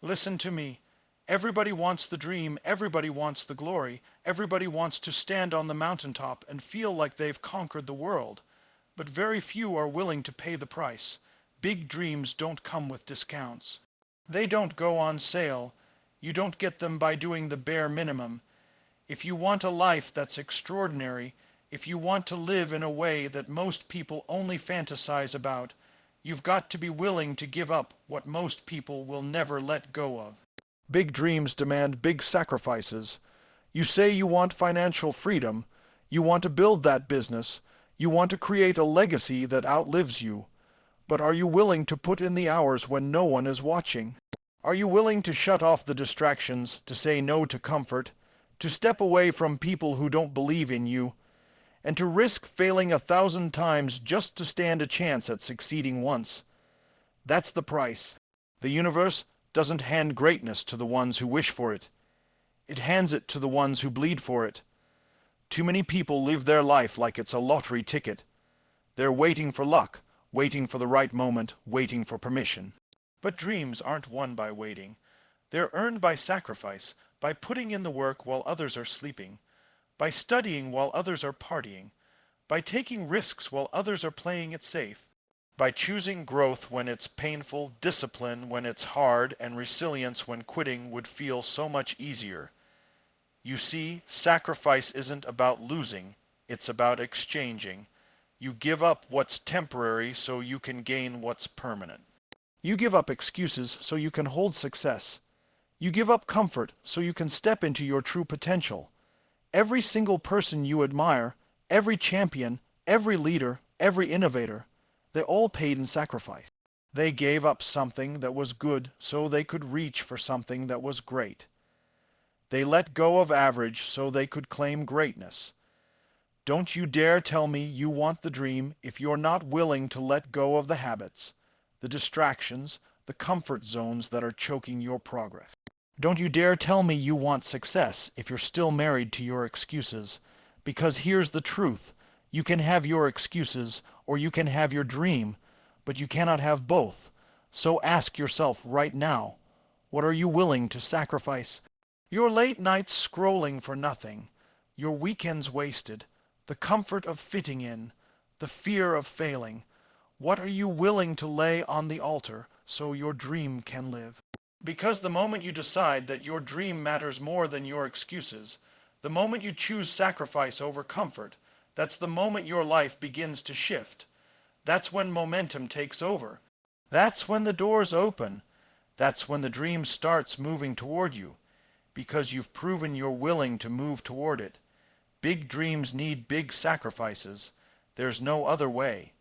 Listen to me. Everybody wants the dream, everybody wants the glory, everybody wants to stand on the mountaintop and feel like they've conquered the world. But very few are willing to pay the price. Big dreams don't come with discounts. They don't go on sale. You don't get them by doing the bare minimum. If you want a life that's extraordinary, if you want to live in a way that most people only fantasize about, you've got to be willing to give up what most people will never let go of. Big dreams demand big sacrifices. You say you want financial freedom. You want to build that business. You want to create a legacy that outlives you. But are you willing to put in the hours when no one is watching? Are you willing to shut off the distractions, to say no to comfort, to step away from people who don't believe in you, and to risk failing 1,000 times just to stand a chance at succeeding once? That's the price. The universe doesn't hand greatness to the ones who wish for it. It hands it to the ones who bleed for it. Too many people live their life like it's a lottery ticket. They're waiting for luck, waiting for the right moment, waiting for permission. But dreams aren't won by waiting. They're earned by sacrifice, by putting in the work while others are sleeping, by studying while others are partying, by taking risks while others are playing it safe, by choosing growth when it's painful, discipline when it's hard, and resilience when quitting would feel so much easier. You see, sacrifice isn't about losing, it's about exchanging. You give up what's temporary so you can gain what's permanent. You give up excuses so you can hold success. You give up comfort so you can step into your true potential. Every single person you admire, every champion, every leader, every innovator, they all paid in sacrifice. They gave up something that was good so they could reach for something that was great. They let go of average so they could claim greatness. Don't you dare tell me you want the dream if you're not willing to let go of the habits, the distractions, the comfort zones that are choking your progress. Don't you dare tell me you want success if you're still married to your excuses, because here's the truth. You can have your excuses or you can have your dream, but you cannot have both. So ask yourself right now, what are you willing to sacrifice? Your late nights scrolling for nothing, your weekends wasted, the comfort of fitting in, the fear of failing. What are you willing to lay on the altar so your dream can live? Because the moment you decide that your dream matters more than your excuses, the moment you choose sacrifice over comfort, that's the moment your life begins to shift. That's when momentum takes over. That's when the doors open. That's when the dream starts moving toward you, because you've proven you're willing to move toward it. Big dreams need big sacrifices. There's no other way.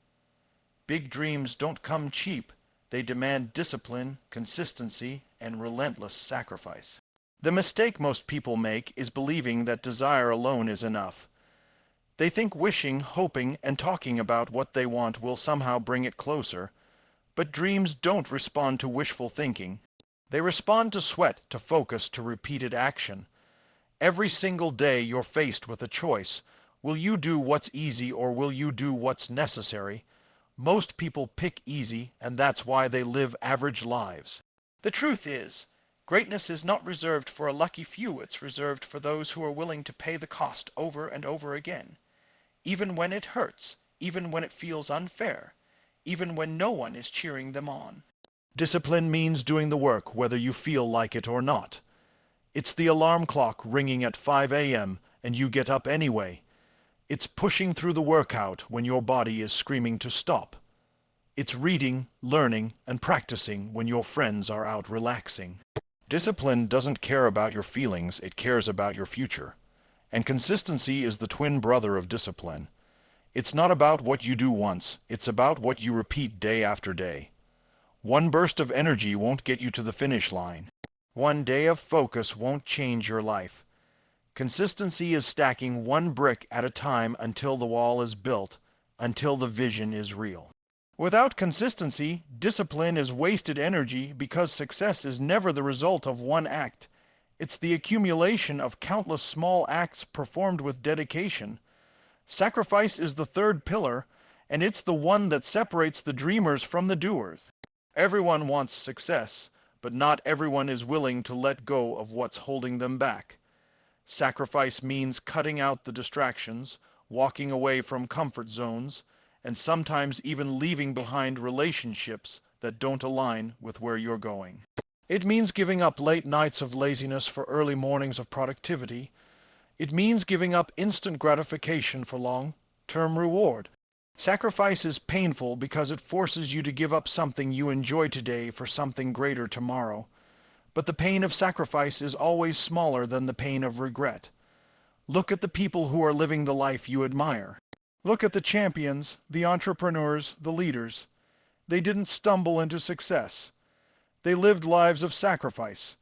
Big dreams don't come cheap. They demand discipline, consistency, and relentless sacrifice. The mistake most people make is believing that desire alone is enough. They think wishing, hoping, and talking about what they want will somehow bring it closer. But dreams don't respond to wishful thinking. They respond to sweat, to focus, to repeated action. Every single day you're faced with a choice. Will you do what's easy or will you do what's necessary? Most people pick easy, and that's why they live average lives. The truth is, greatness is not reserved for a lucky few. It's reserved for those who are willing to pay the cost over and over again. Even when it hurts, even when it feels unfair, even when no one is cheering them on. Discipline means doing the work whether you feel like it or not. It's the alarm clock ringing at 5 a.m. and you get up anyway. It's pushing through the workout when your body is screaming to stop. It's reading, learning, and practicing when your friends are out relaxing. Discipline doesn't care about your feelings, it cares about your future. And consistency is the twin brother of discipline. It's not about what you do once, it's about what you repeat day after day. One burst of energy won't get you to the finish line. One day of focus won't change your life. Consistency is stacking one brick at a time until the wall is built, until the vision is real. Without consistency, discipline is wasted energy because success is never the result of one act. It's the accumulation of countless small acts performed with dedication. Sacrifice is the third pillar, and it's the one that separates the dreamers from the doers. Everyone wants success, but not everyone is willing to let go of what's holding them back. Sacrifice means cutting out the distractions, walking away from comfort zones, and sometimes even leaving behind relationships that don't align with where you're going. It means giving up late nights of laziness for early mornings of productivity. It means giving up instant gratification for long-term reward. Sacrifice is painful because it forces you to give up something you enjoy today for something greater tomorrow. But the pain of sacrifice is always smaller than the pain of regret. Look at the people who are living the life you admire. Look at the champions, the entrepreneurs, the leaders. They didn't stumble into success. They lived lives of sacrifice.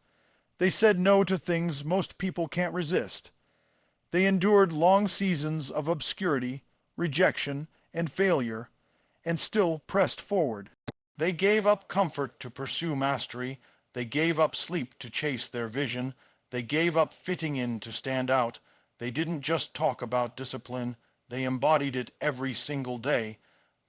They said no to things most people can't resist. They endured long seasons of obscurity, rejection, and failure, and still pressed forward. They gave up comfort to pursue mastery. They gave up sleep to chase their vision. They gave up fitting in to stand out. They didn't just talk about discipline. They embodied it every single day.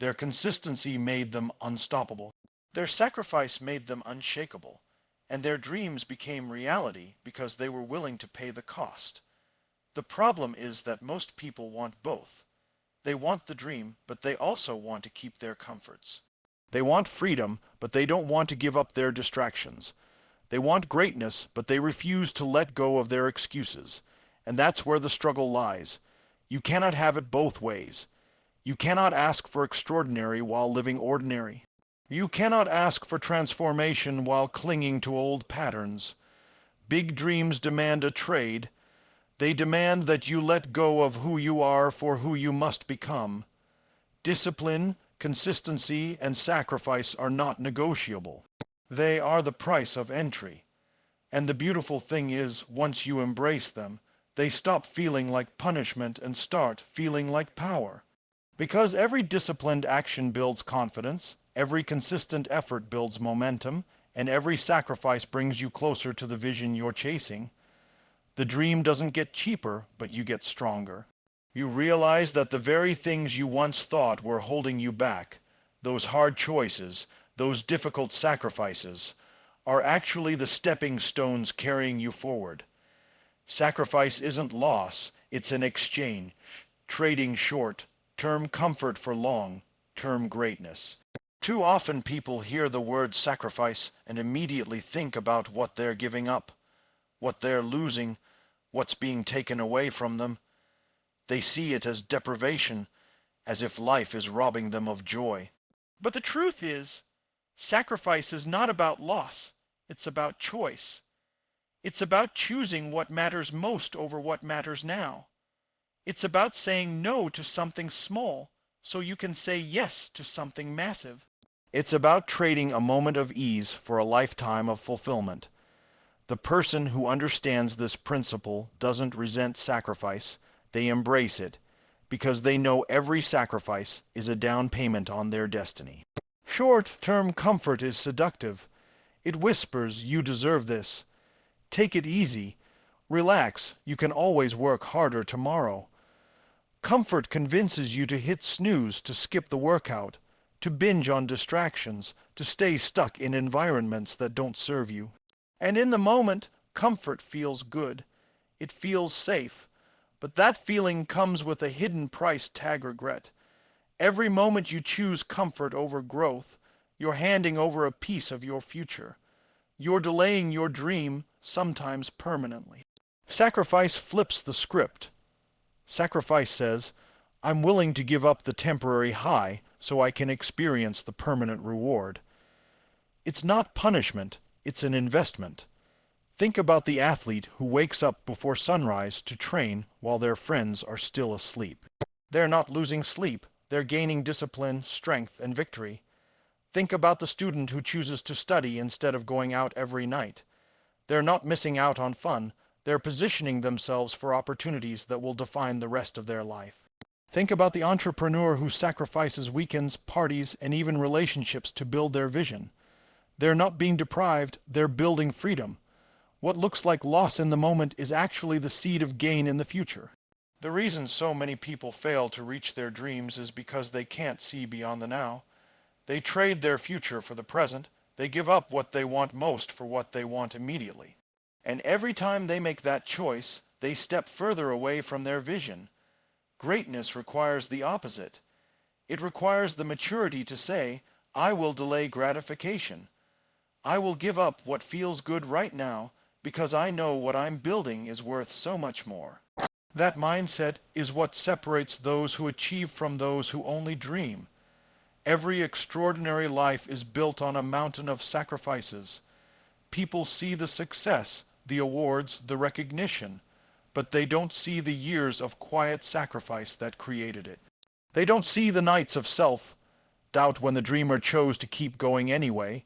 Their consistency made them unstoppable. Their sacrifice made them unshakable. And their dreams became reality because they were willing to pay the cost. The problem is that most people want both. They want the dream, but they also want to keep their comforts. They want freedom, but they don't want to give up their distractions. They want greatness, but they refuse to let go of their excuses. And that's where the struggle lies. You cannot have it both ways. You cannot ask for extraordinary while living ordinary. You cannot ask for transformation while clinging to old patterns. Big dreams demand a trade. They demand that you let go of who you are for who you must become. Discipline, consistency, and sacrifice are not negotiable. They are the price of entry. And the beautiful thing is, once you embrace them, they stop feeling like punishment and start feeling like power. Because every disciplined action builds confidence, every consistent effort builds momentum, and every sacrifice brings you closer to the vision you're chasing. The dream doesn't get cheaper, but you get stronger. You realize that the very things you once thought were holding you back, those hard choices, those difficult sacrifices, are actually the stepping stones carrying you forward. Sacrifice isn't loss, it's an exchange, trading short-term comfort for long-term greatness. Too often people hear the word sacrifice and immediately think about what they're giving up, what they're losing, what's being taken away from them. They see it as deprivation, as if life is robbing them of joy. But the truth is, sacrifice is not about loss, it's about choice. It's about choosing what matters most over what matters now. It's about saying no to something small so you can say yes to something massive. It's about trading a moment of ease for a lifetime of fulfillment. The person who understands this principle doesn't resent sacrifice, they embrace it, because they know every sacrifice is a down payment on their destiny. Short-term comfort is seductive. It whispers, "You deserve this." Take it easy. Relax, you can always work harder tomorrow. Comfort convinces you to hit snooze, to skip the workout, to binge on distractions, to stay stuck in environments that don't serve you. And in the moment, comfort feels good. It feels safe. But that feeling comes with a hidden price tag: regret. Every moment you choose comfort over growth, you're handing over a piece of your future. You're delaying your dream, sometimes permanently. Sacrifice flips the script. Sacrifice says, "I'm willing to give up the temporary high so I can experience the permanent reward." It's not punishment, it's an investment. Think about the athlete who wakes up before sunrise to train while their friends are still asleep. They're not losing sleep, they're gaining discipline, strength, and victory. Think about the student who chooses to study instead of going out every night. They're not missing out on fun, they're positioning themselves for opportunities that will define the rest of their life. Think about the entrepreneur who sacrifices weekends, parties, and even relationships to build their vision. They're not being deprived, they're building freedom. What looks like loss in the moment is actually the seed of gain in the future. The reason so many people fail to reach their dreams is because they can't see beyond the now. They trade their future for the present. They give up what they want most for what they want immediately. And every time they make that choice, they step further away from their vision. Greatness requires the opposite. It requires the maturity to say, I will delay gratification. I will give up what feels good right now because I know what I'm building is worth so much more. That mindset is what separates those who achieve from those who only dream. Every extraordinary life is built on a mountain of sacrifices. People see the success, the awards, the recognition, but they don't see the years of quiet sacrifice that created it. They don't see the nights of self-doubt when the dreamer chose to keep going anyway.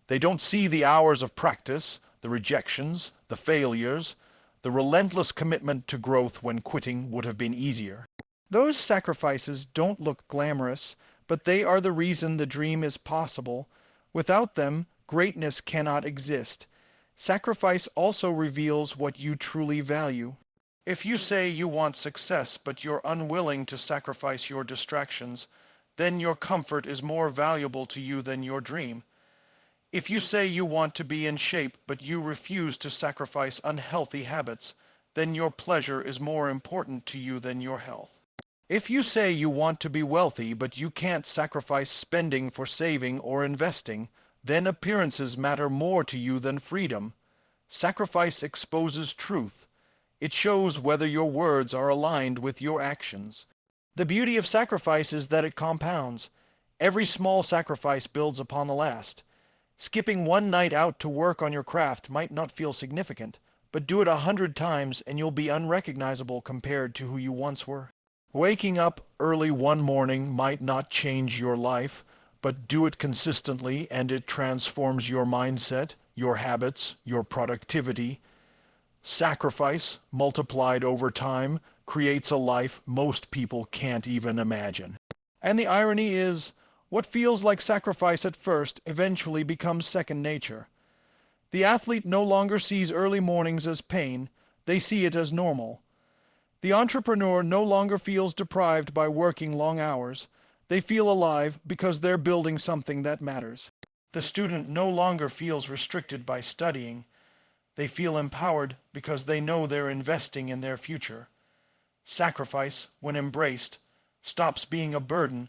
They don't see the hours of practice, the rejections, the failures, the relentless commitment to growth when quitting would have been easier. Those sacrifices don't look glamorous, but they are the reason the dream is possible. Without them, greatness cannot exist. Sacrifice also reveals what you truly value. If you say you want success, but you're unwilling to sacrifice your distractions, then your comfort is more valuable to you than your dream. If you say you want to be in shape, but you refuse to sacrifice unhealthy habits, then your pleasure is more important to you than your health. If you say you want to be wealthy, but you can't sacrifice spending for saving or investing, then appearances matter more to you than freedom. Sacrifice exposes truth. It shows whether your words are aligned with your actions. The beauty of sacrifice is that it compounds. Every small sacrifice builds upon the last. Skipping one night out to work on your craft might not feel significant, but do it 100 times and you'll be unrecognizable compared to who you once were. Waking up early one morning might not change your life, but do it consistently and it transforms your mindset, your habits, your productivity. Sacrifice, multiplied over time, creates a life most people can't even imagine. And the irony is, what feels like sacrifice at first eventually becomes second nature. The athlete no longer sees early mornings as pain, they see it as normal. The entrepreneur no longer feels deprived by working long hours. They feel alive because they're building something that matters. The student no longer feels restricted by studying. They feel empowered because they know they're investing in their future. Sacrifice, when embraced, stops being a burden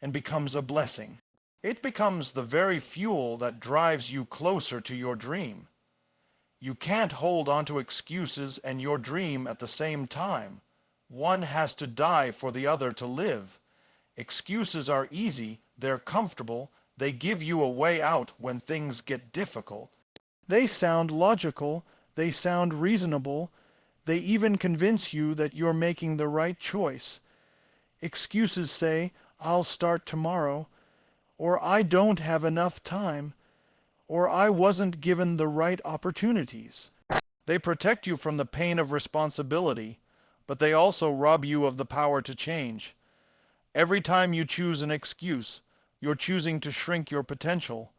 and becomes a blessing. It becomes the very fuel that drives you closer to your dream. You can't hold on to excuses and your dream at the same time. One has to die for the other to live. Excuses are easy, they're comfortable, they give you a way out when things get difficult. They sound logical, they sound reasonable, they even convince you that you're making the right choice. Excuses say, I'll start tomorrow, or I don't have enough time, or I wasn't given the right opportunities. They protect you from the pain of responsibility, but they also rob you of the power to change. Every time you choose an excuse, you're choosing to shrink your potential.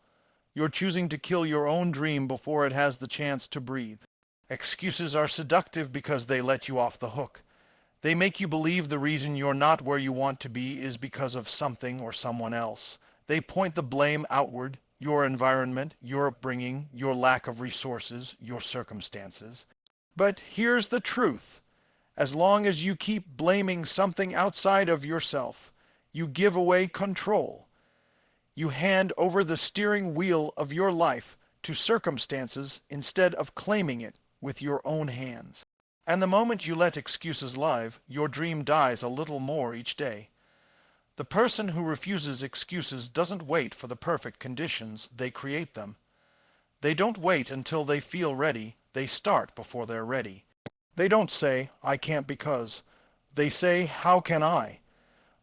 You're choosing to kill your own dream before it has the chance to breathe. Excuses are seductive because they let you off the hook. They make you believe the reason you're not where you want to be is because of something or someone else. They point the blame outward, your environment, your upbringing, your lack of resources, your circumstances. But here's the truth. As long as you keep blaming something outside of yourself, you give away control. You hand over the steering wheel of your life to circumstances instead of claiming it with your own hands. And the moment you let excuses live, your dream dies a little more each day. The person who refuses excuses doesn't wait for the perfect conditions, they create them. They don't wait until they feel ready, they start before they're ready. They don't say, I can't because. They say, how can I?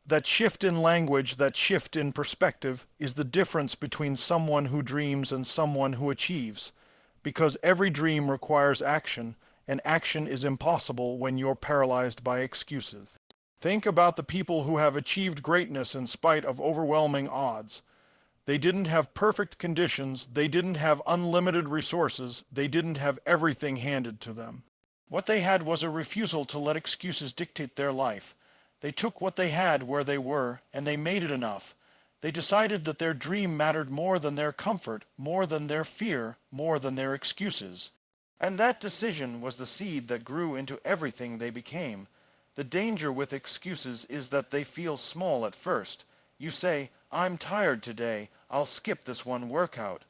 That shift in language, that shift in perspective, is the difference between someone who dreams and someone who achieves. Because every dream requires action, and action is impossible when you're paralyzed by excuses. Think about the people who have achieved greatness in spite of overwhelming odds. They didn't have perfect conditions, they didn't have unlimited resources, they didn't have everything handed to them. What they had was a refusal to let excuses dictate their life. They took what they had where they were, and they made it enough. They decided that their dream mattered more than their comfort, more than their fear, more than their excuses. And that decision was the seed that grew into everything they became. The danger with excuses is that they feel small at first. You say, "I'm tired today, I'll skip this one workout."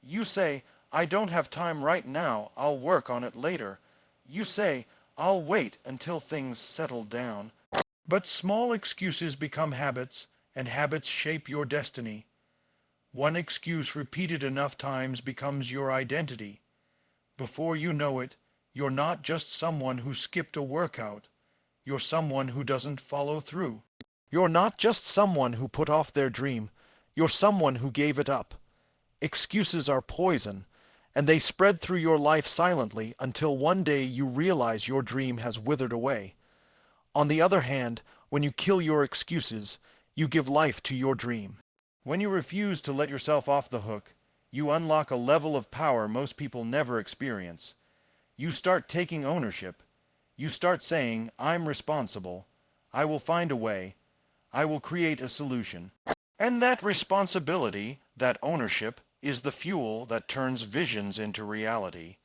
You say, "I don't have time right now, I'll work on it later." You say, "I'll wait until things settle down." But small excuses become habits, and habits shape your destiny. One excuse repeated enough times becomes your identity. Before you know it, you're not just someone who skipped a workout. You're someone who doesn't follow through. You're not just someone who put off their dream. You're someone who gave it up. Excuses are poison, and they spread through your life silently until one day you realize your dream has withered away. On the other hand, when you kill your excuses, you give life to your dream. When you refuse to let yourself off the hook, you unlock a level of power most people never experience. You start taking ownership. You start saying, "I'm responsible. I will find a way. I will create a solution." And that responsibility, that ownership, is the fuel that turns visions into reality.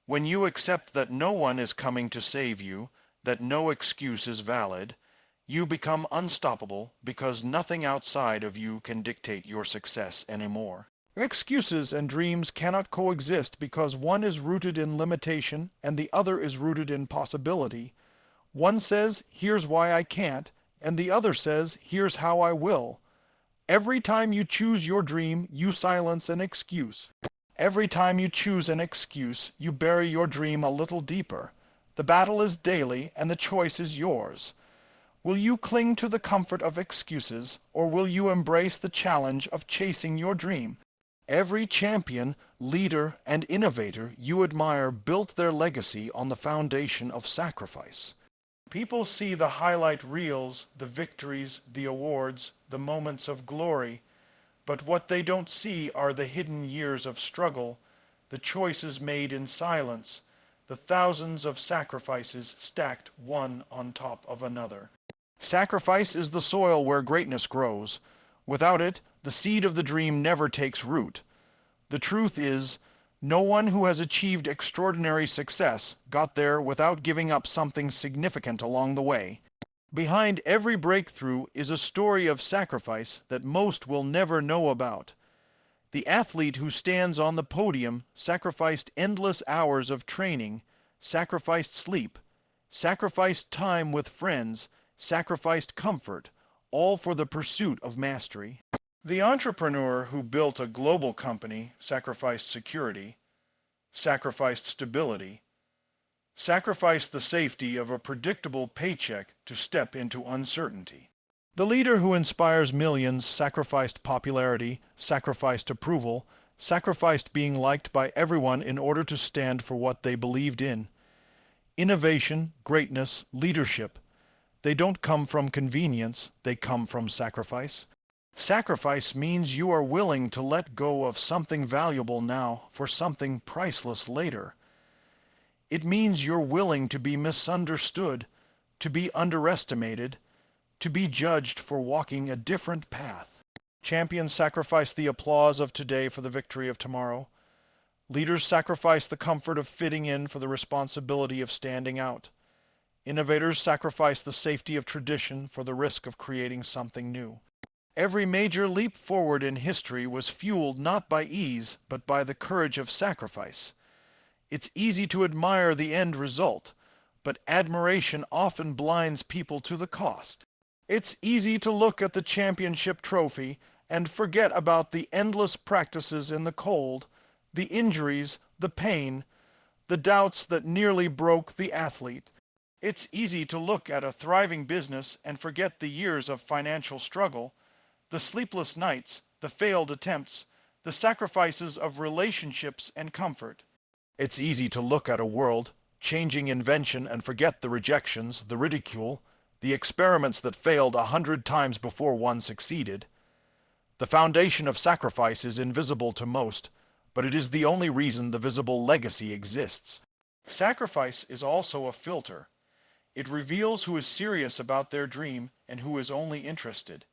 When you accept that no one is coming to save you, that no excuse is valid, you become unstoppable because nothing outside of you can dictate your success anymore. Excuses and dreams cannot coexist because one is rooted in limitation and the other is rooted in possibility. One says, "Here's why I can't," and the other says, "Here's how I will." Every time you choose your dream, you silence an excuse. Every time you choose an excuse, you bury your dream a little deeper. The battle is daily, and the choice is yours. Will you cling to the comfort of excuses, or will you embrace the challenge of chasing your dream? Every champion, leader, and innovator you admire built their legacy on the foundation of sacrifice. People see the highlight reels, the victories, the awards, the moments of glory, but what they don't see are the hidden years of struggle, the choices made in silence, the thousands of sacrifices stacked one on top of another. Sacrifice is the soil where greatness grows. Without it, the seed of the dream never takes root. The truth is, no one who has achieved extraordinary success got there without giving up something significant along the way. Behind every breakthrough is a story of sacrifice that most will never know about. The athlete who stands on the podium sacrificed endless hours of training, sacrificed sleep, sacrificed time with friends, sacrificed comfort, all for the pursuit of mastery. The entrepreneur who built a global company sacrificed security, sacrificed stability, sacrificed the safety of a predictable paycheck to step into uncertainty. The leader who inspires millions sacrificed popularity, sacrificed approval, sacrificed being liked by everyone in order to stand for what they believed in. Innovation, greatness, leadership, they don't come from convenience, they come from sacrifice. Sacrifice means you are willing to let go of something valuable now for something priceless later. It means you're willing to be misunderstood, to be underestimated, to be judged for walking a different path. Champions sacrifice the applause of today for the victory of tomorrow. Leaders sacrifice the comfort of fitting in for the responsibility of standing out. Innovators sacrifice the safety of tradition for the risk of creating something new. Every major leap forward in history was fueled not by ease, but by the courage of sacrifice. It's easy to admire the end result, but admiration often blinds people to the cost. It's easy to look at the championship trophy and forget about the endless practices in the cold, the injuries, the pain, the doubts that nearly broke the athlete. It's easy to look at a thriving business and forget the years of financial struggle, the sleepless nights, the failed attempts, the sacrifices of relationships and comfort. It's easy to look at a world-changing invention and forget the rejections, the ridicule, the experiments that failed 100 times before one succeeded. The foundation of sacrifice is invisible to most, but it is the only reason the visible legacy exists. Sacrifice is also a filter. It reveals who is serious about their dream and who is only interested.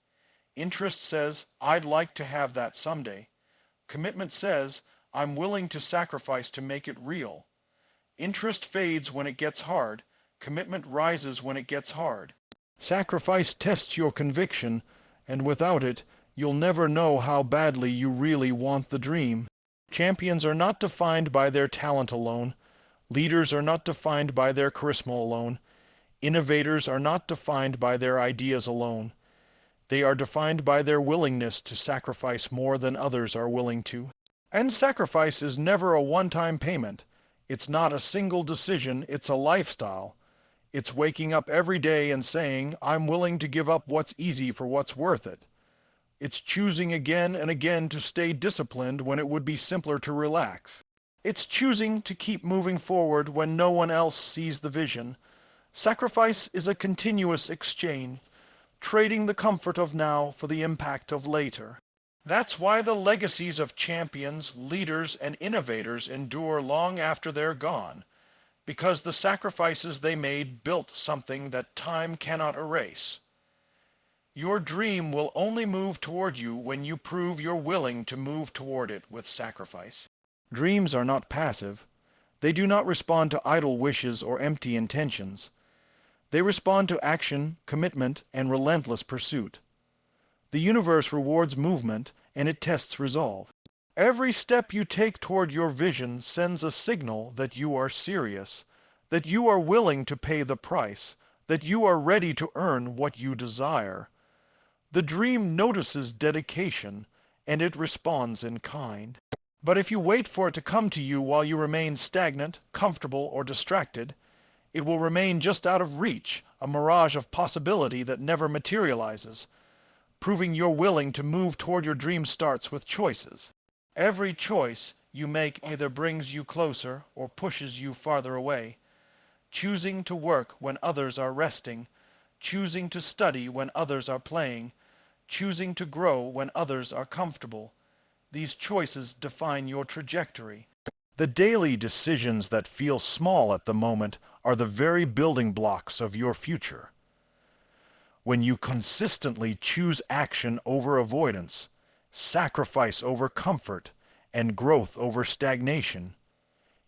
Interest says, I'd like to have that someday. Commitment says, I'm willing to sacrifice to make it real. Interest fades when it gets hard. Commitment rises when it gets hard. Sacrifice tests your conviction, and without it, you'll never know how badly you really want the dream. Champions are not defined by their talent alone. Leaders are not defined by their charisma alone. Innovators are not defined by their ideas alone. They are defined by their willingness to sacrifice more than others are willing to. And sacrifice is never a one-time payment. It's not a single decision, it's a lifestyle. It's waking up every day and saying, I'm willing to give up what's easy for what's worth it. It's choosing again and again to stay disciplined when it would be simpler to relax. It's choosing to keep moving forward when no one else sees the vision. Sacrifice is a continuous exchange, trading the comfort of now for the impact of later. That's why the legacies of champions, leaders, and innovators endure long after they're gone, because the sacrifices they made built something that time cannot erase. Your dream will only move toward you when you prove you're willing to move toward it with sacrifice. Dreams are not passive. They do not respond to idle wishes or empty intentions. They respond to action, commitment, and relentless pursuit. The universe rewards movement, and it tests resolve. Every step you take toward your vision sends a signal that you are serious, that you are willing to pay the price, that you are ready to earn what you desire. The dream notices dedication, and it responds in kind. But if you wait for it to come to you while you remain stagnant, comfortable, or distracted, it will remain just out of reach, a mirage of possibility that never materializes. Proving you're willing to move toward your dream starts with choices. Every choice you make either brings you closer or pushes you farther away. Choosing to work when others are resting, choosing to study when others are playing, choosing to grow when others are comfortable. These choices define your trajectory. The daily decisions that feel small at the moment are the very building blocks of your future. When you consistently choose action over avoidance, sacrifice over comfort, and growth over stagnation,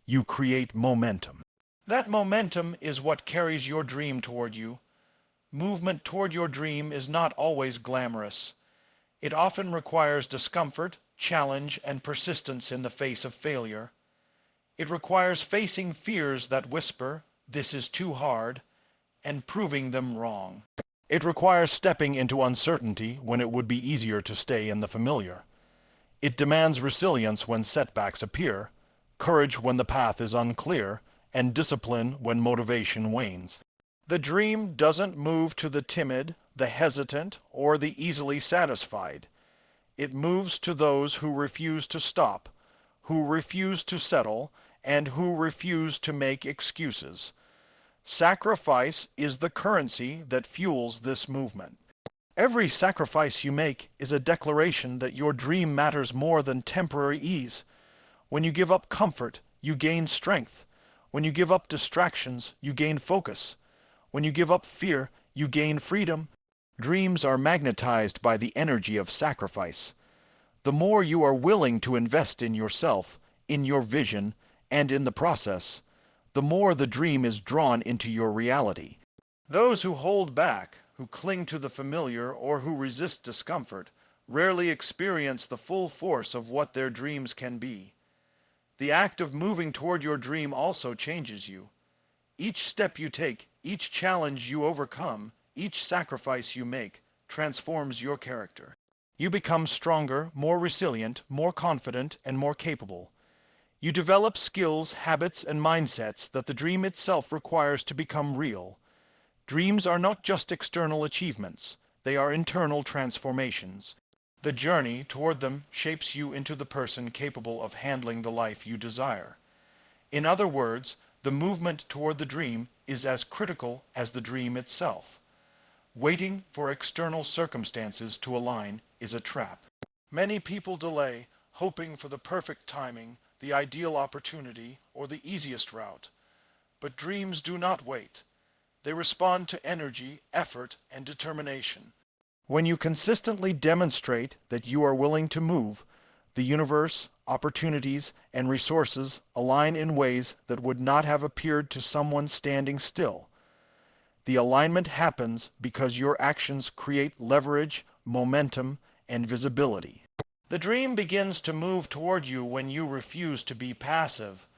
you create momentum. That momentum is what carries your dream toward you. Movement toward your dream is not always glamorous. It often requires discomfort, challenge, and persistence in the face of failure. It requires facing fears that whisper, "This is too hard," and proving them wrong. It requires stepping into uncertainty when it would be easier to stay in the familiar. It demands resilience when setbacks appear, courage when the path is unclear, and discipline when motivation wanes. The dream doesn't move to the timid, the hesitant, or the easily satisfied. It moves to those who refuse to stop, who refuse to settle, and who refuse to make excuses. Sacrifice is the currency that fuels this movement. Every sacrifice you make is a declaration that your dream matters more than temporary ease. When you give up comfort, you gain strength. When you give up distractions, you gain focus. When you give up fear, you gain freedom. Dreams are magnetized by the energy of sacrifice. The more you are willing to invest in yourself, in your vision, and in the process, the more the dream is drawn into your reality. Those who hold back, who cling to the familiar, or who resist discomfort, rarely experience the full force of what their dreams can be. The act of moving toward your dream also changes you. Each step you take, each challenge you overcome, each sacrifice you make, transforms your character. You become stronger, more resilient, more confident, and more capable. You develop skills, habits, and mindsets that the dream itself requires to become real. Dreams are not just external achievements, they are internal transformations. The journey toward them shapes you into the person capable of handling the life you desire. In other words, the movement toward the dream is as critical as the dream itself. Waiting for external circumstances to align is a trap. Many people delay, hoping for the perfect timing, the ideal opportunity, or the easiest route. But dreams do not wait. They respond to energy, effort, and determination. When you consistently demonstrate that you are willing to move, the universe, opportunities, and resources align in ways that would not have appeared to someone standing still. The alignment happens because your actions create leverage, momentum, and visibility. The dream begins to move toward you when you refuse to be passive,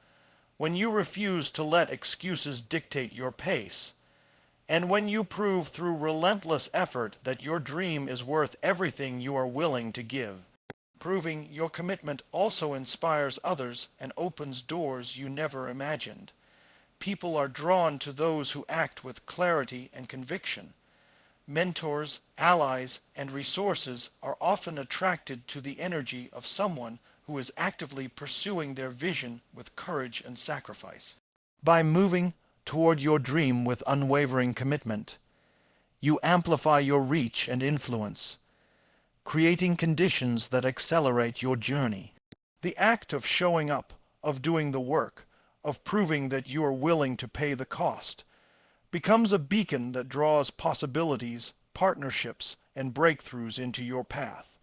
when you refuse to let excuses dictate your pace, and when you prove through relentless effort that your dream is worth everything you are willing to give. Proving your commitment also inspires others and opens doors you never imagined. People are drawn to those who act with clarity and conviction. Mentors, allies, and resources are often attracted to the energy of someone who is actively pursuing their vision with courage and sacrifice. By moving toward your dream with unwavering commitment, you amplify your reach and influence, creating conditions that accelerate your journey. The act of showing up, of doing the work, of proving that you are willing to pay the cost, becomes a beacon that draws possibilities, partnerships, and breakthroughs into your path.